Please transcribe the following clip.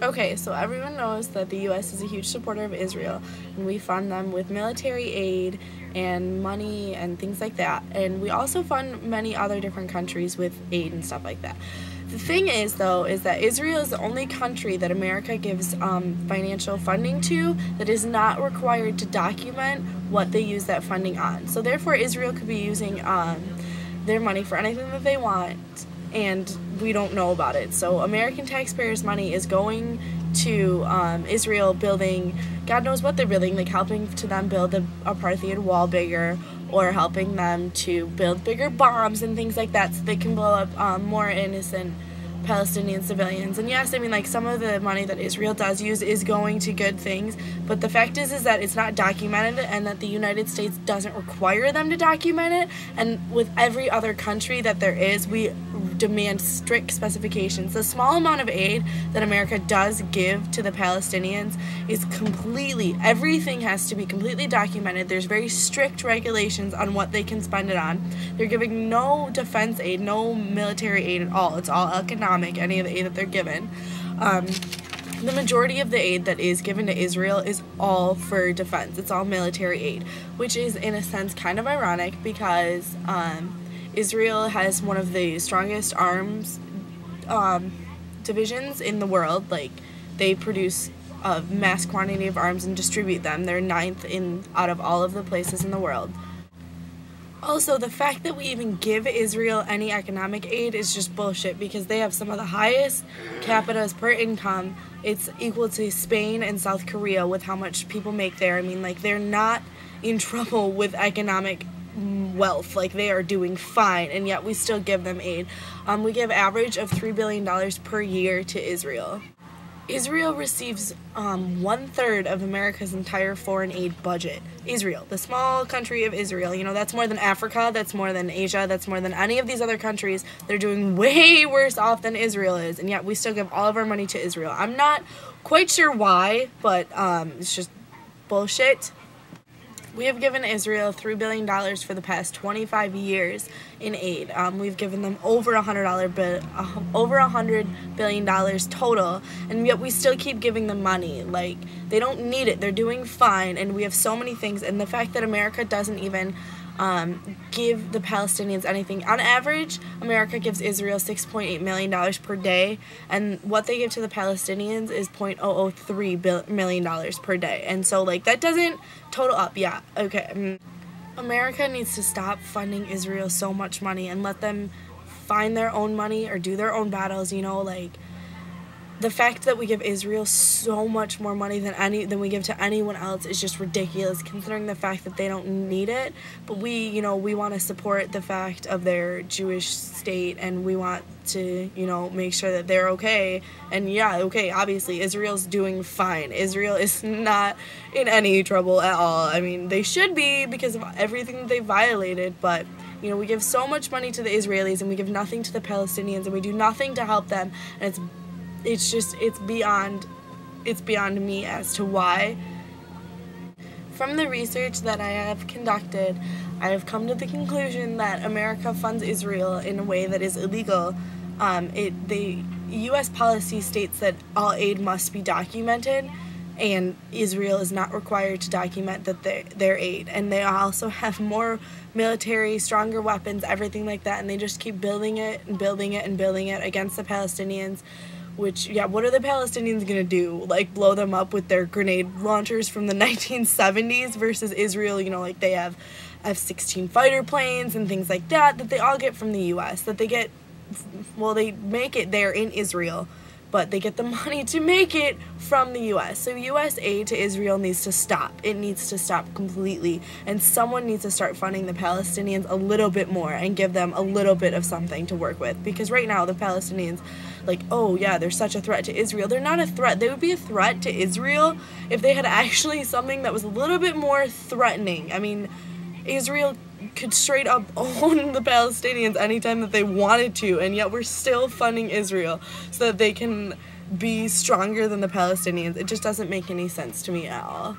Okay, so everyone knows that the U.S. is a huge supporter of Israel, and we fund them with military aid and money and things like that. And we also fund many other different countries with aid and stuff like that. The thing is, though, is that Israel is the only country that America gives financial funding to that is not required to document what they use that funding on. So therefore, Israel could be using their money for anything that they want, and we don't know about it. So American taxpayers' money is going to Israel building, God knows what they're building, like helping to them build the Parthian wall bigger, or helping them to build bigger bombs and things like that so they can blow up more innocent Palestinian civilians. And yes, I mean, like, some of the money that Israel does use is going to good things, but the fact is that it's not documented, and that the United States doesn't require them to document it. And with every other country that there is, we demand strict specifications. The small amount of aid that America does give to the Palestinians is completely, everything has to be completely documented. There's very strict regulations on what they can spend it on. They're giving no defense aid, no military aid at all. It's all economic, any of the aid that they're given. The majority of the aid that is given to Israel is all for defense. It's all military aid, which is in a sense kind of ironic because Israel has one of the strongest arms divisions in the world. Like, they produce a mass quantity of arms and distribute them. They're 9th out of all of the places in the world. Also, the fact that we even give Israel any economic aid is just bullshit, because they have some of the highest capitas per income. It's equal to Spain and South Korea with how much people make there. I mean, like, they're not in trouble with economic wealth. Like, they are doing fine, and yet we still give them aid. We give average of $3 billion per year to Israel. Israel receives 1/3 of America's entire foreign aid budget. Israel, the small country of Israel, you know, that's more than Africa, that's more than Asia, that's more than any of these other countries. They're doing way worse off than Israel is, and yet we still give all of our money to Israel. I'm not quite sure why, but it's just bullshit. We have given Israel $3 billion for the past 25 years in aid. We've given them over $100 billion total, and yet we still keep giving them money. Like, they don't need it. They're doing fine, and we have so many things. And the fact that America doesn't even give the Palestinians anything. On average, America gives Israel $6.8 million per day, and what they give to the Palestinians is $0.003 million per day. And so, like, that doesn't total up. Yeah, okay. America needs to stop funding Israel so much money and let them find their own money or do their own battles, you know, like, the fact that we give Israel so much more money than we give to anyone else is just ridiculous, considering the fact that they don't need it. But we want to support the fact of their Jewish state, and we want to, make sure that they're okay. And yeah, okay, obviously Israel's doing fine. Israel is not in any trouble at all. I mean, they should be because of everything that they violated, but we give so much money to the Israelis and we give nothing to the Palestinians, and we do nothing to help them, and it's beyond me as to why. From the research that I have conducted, I have come to the conclusion that America funds Israel in a way that is illegal. The U.S. policy states that all aid must be documented, and Israel is not required to document that their aid. And they also have more military, stronger weapons, everything like that, and they just keep building it and building it and building it against the Palestinians. Which, yeah, what are the Palestinians gonna do? Like, blow them up with their grenade launchers from the 1970s versus Israel, like they have F-16 fighter planes and things like that they all get from the U.S. That they get, well, they make it there in Israel, but they get the money to make it from the U.S. So U.S. aid to Israel needs to stop. It needs to stop completely, and someone needs to start funding the Palestinians a little bit more and give them a little bit of something to work with, because right now the Palestinians, like, oh yeah, they're such a threat to Israel. They're not a threat. They would be a threat to Israel if they had actually something that was a little bit more threatening. I mean, Israel could straight up own the Palestinians anytime that they wanted to, and yet we're still funding Israel so that they can be stronger than the Palestinians. It just doesn't make any sense to me at all.